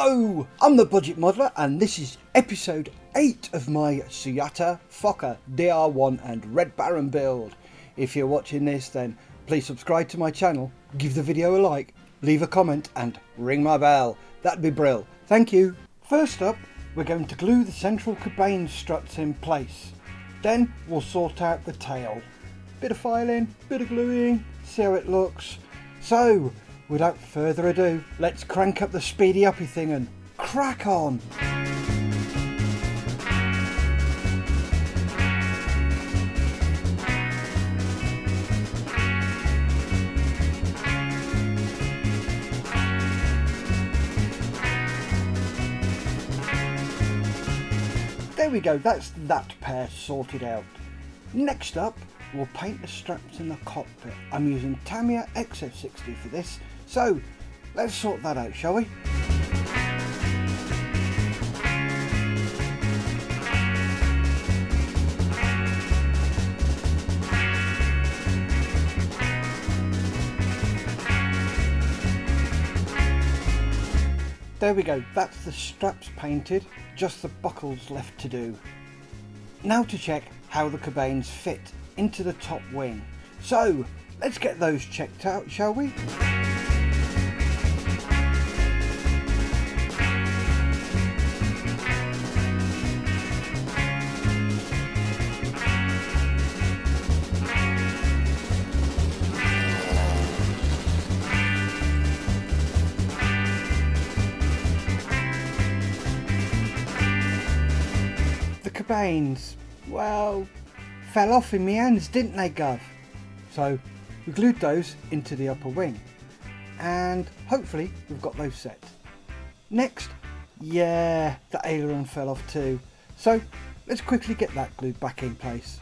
Hello, I'm the Budget Modeler and this is episode 8 of my Suyata, Fokker DR.1 and Red Baron build. If you're watching this, then please subscribe to my channel, give the video a like, leave a comment and ring my bell. That'd be brill. Thank you. First up, we're going to glue the central cabane struts in place. Then we'll sort out the tail. Bit of filing, bit of gluing, see how it looks. So, without further ado, let's crank up the speedy uppy thing and crack on! There we go, that's that pair sorted out. Next up, we'll paint the straps in the cockpit. I'm using Tamiya XF60 for this, so let's sort that out, shall we? There we go, that's the straps painted, just the buckles left to do. Now to check how the cabanes fit into the top wing. So let's get those checked out, shall we? The cabanes, well, fell off in my hands, didn't they, Gov? So we glued those into the upper wing and hopefully we've got those set. Next, yeah, the aileron fell off too, so let's quickly get that glued back in place.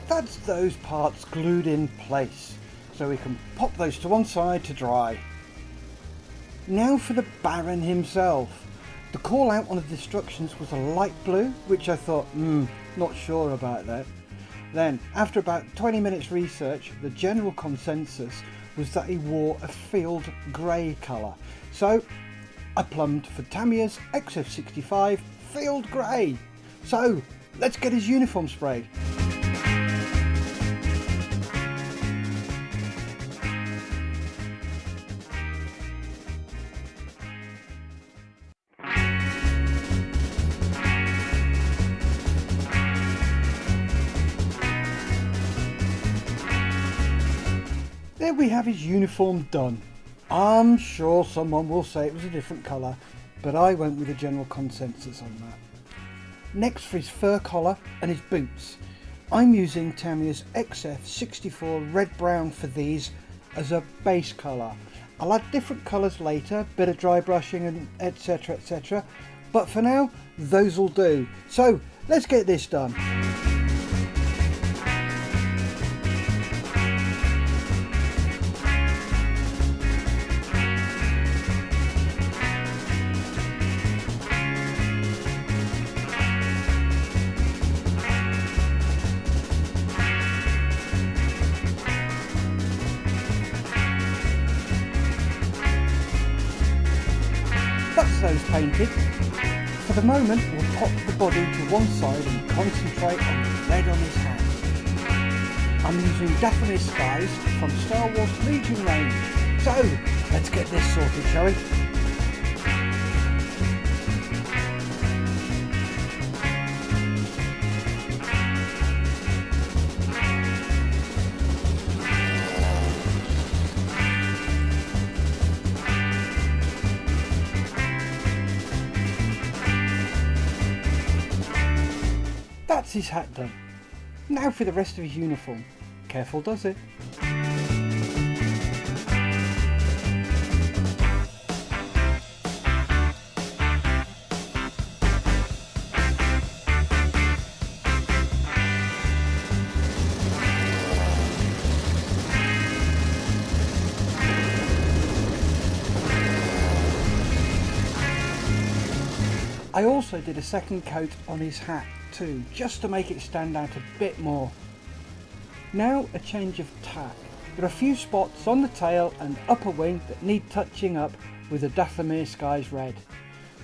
That's those parts glued in place, so we can pop those to one side to dry. Now for the Baron himself. The call out on the instructions was a light blue, which I thought, not sure about that. Then, after about 20 minutes research, the general consensus was that he wore a field grey colour. So, I plumbed for Tamiya's XF65 field grey. So, let's get his uniform sprayed. There we have his uniform done. I'm sure someone will say it was a different colour, but I went with a general consensus on that. Next for his fur collar and his boots. I'm using Tamiya's XF64 red brown for these as a base colour. I'll add different colours later, bit of dry brushing and etc, but for now those will do. So let's get this done. That's those painted. For the moment we'll pop the body to one side and concentrate on the red on his hands. I'm using Daphne Skies from Star Wars Legion range. So let's get this sorted, shall we? That's his hat done. Now for the rest of his uniform. Careful does it. I also did a second coat on his hat too, just to make it stand out a bit more. Now a change of tack. There are a few spots on the tail and upper wing that need touching up with a Dathomir Skies red.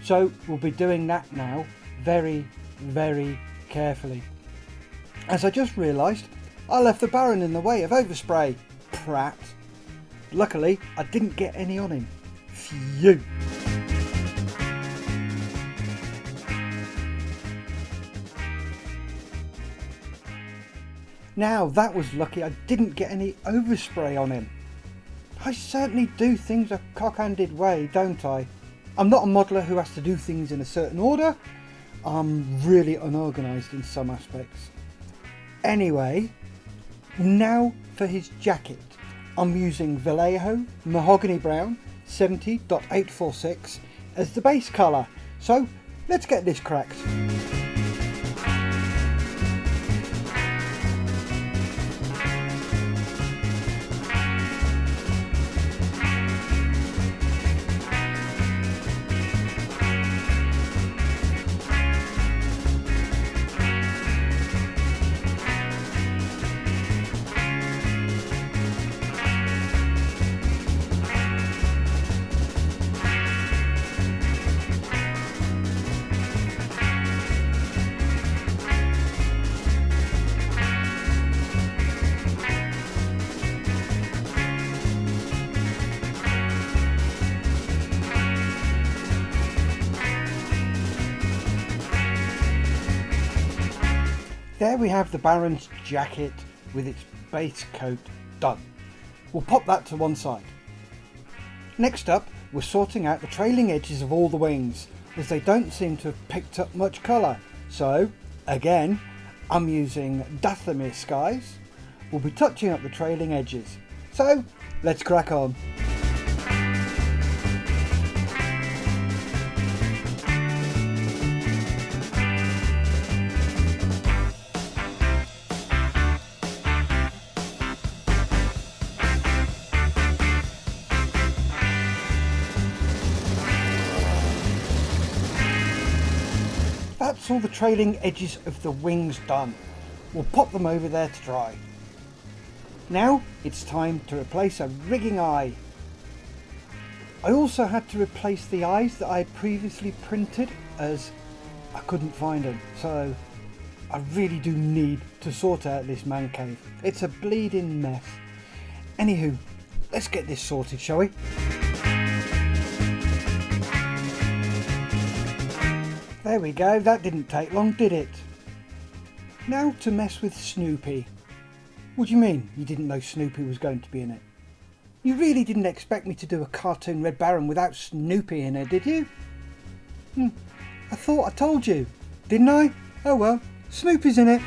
So we'll be doing that now very, very carefully. As I just realised, I left the Baron in the way of overspray. Prat. Luckily, I didn't get any on him. Phew. Now that was lucky I didn't get any overspray on him. I certainly do things a cock-handed way, don't I? I'm not a modeller who has to do things in a certain order. I'm really unorganised in some aspects. Anyway, now for his jacket. I'm using Vallejo Mahogany Brown 70.846 as the base colour. So let's get this cracked. There we have the Baron's jacket with its base coat done. We'll pop that to one side. Next up, we're sorting out the trailing edges of all the wings, as they don't seem to have picked up much colour. So, again, I'm using Dathomir Skies. We'll be touching up the trailing edges. So, let's crack on. That's all the trailing edges of the wings done. We'll pop them over there to dry. Now it's time to replace a rigging eye. I also had to replace the eyes that I had previously printed as I couldn't find them. So I really do need to sort out this man cave. It's a bleeding mess. Anywho, let's get this sorted, shall we? There we go, that didn't take long, did it? Now to mess with Snoopy. What do you mean you didn't know Snoopy was going to be in it? You really didn't expect me to do a cartoon Red Baron without Snoopy in it, did you? I thought I told you, didn't I? Oh well, Snoopy's in it.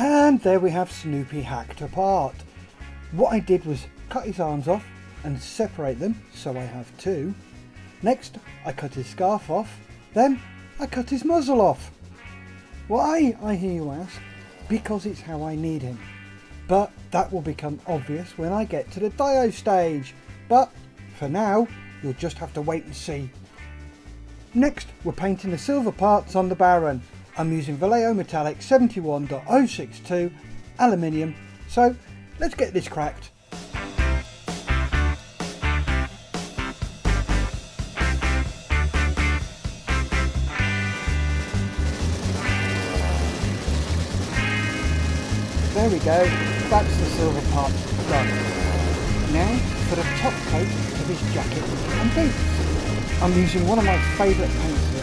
And there we have Snoopy hacked apart. What I did was cut his arms off and separate them, so I have two. Next, I cut his scarf off, then I cut his muzzle off. Why, I hear you ask? Because it's how I need him. But that will become obvious when I get to the Dio stage. But for now, you'll just have to wait and see. Next, we're painting the silver parts on the Baron. I'm using Vallejo Metallic 71.062 aluminium, so let's get this cracked. we go, that's the silver part done. Now for the top coat of his jacket and boots. I'm using one of my favourite paints here,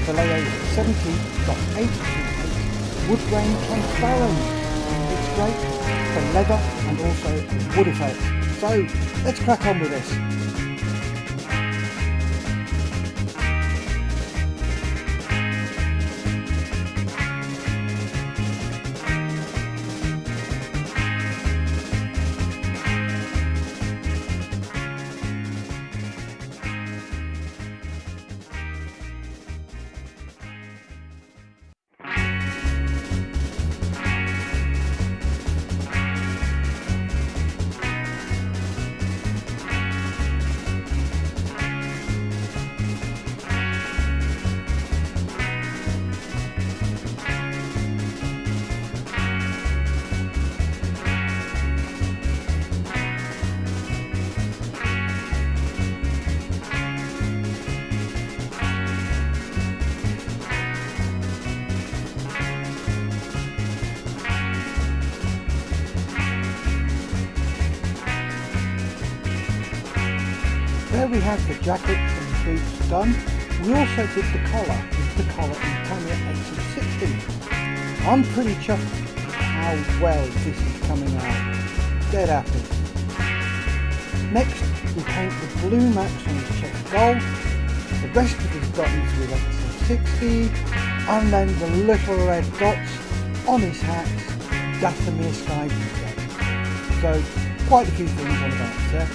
Vallejo 70.828 Wood Grain Transparent. It's great for leather and also wood effects. So let's crack on with this. There we have the jacket and the boots done. We also did the collar with the collar in Tamiya XC60. I'm pretty chuffed with how well this is coming out. Dead happy. Next we paint the blue marks on his chest gold, the rest of his buttons with XC60, and then the little red dots on his hats, Dathomir Sky Blue. So quite a few things on about there.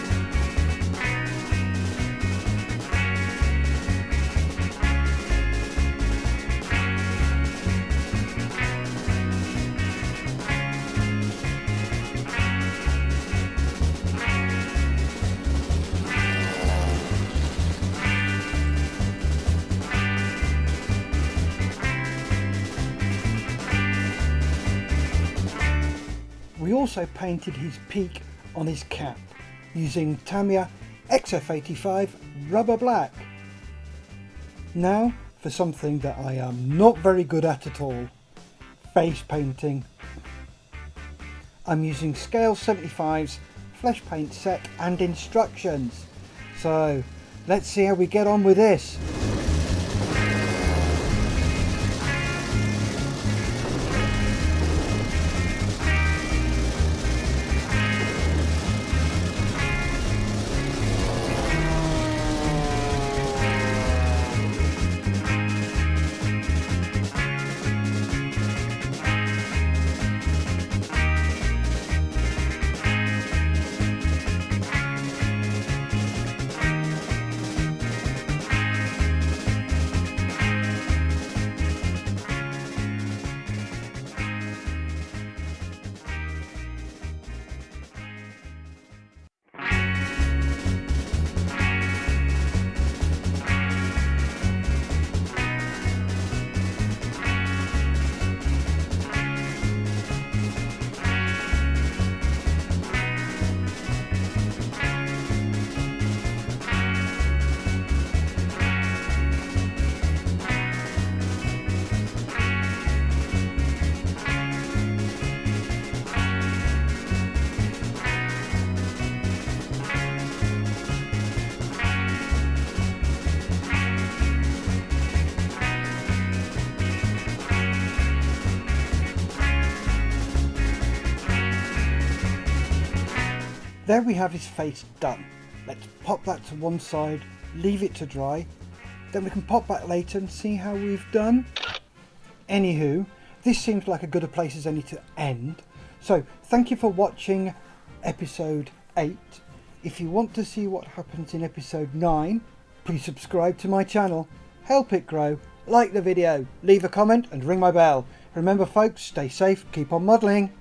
We also painted his peak on his cap using Tamiya XF85 Rubber Black. Now for something that I am not very good at all, face painting. I'm using Scale 75's flesh paint set and instructions. So let's see how we get on with this. There we have his face done. Let's pop that to one side, leave it to dry, then we can pop back later and see how we've done. Anywho, this seems like a good a place as any to end. So thank you for watching episode 8. If you want to see what happens in episode 9, please subscribe to my channel, help it grow, like the video, leave a comment and ring my bell. Remember folks, stay safe, keep on modelling.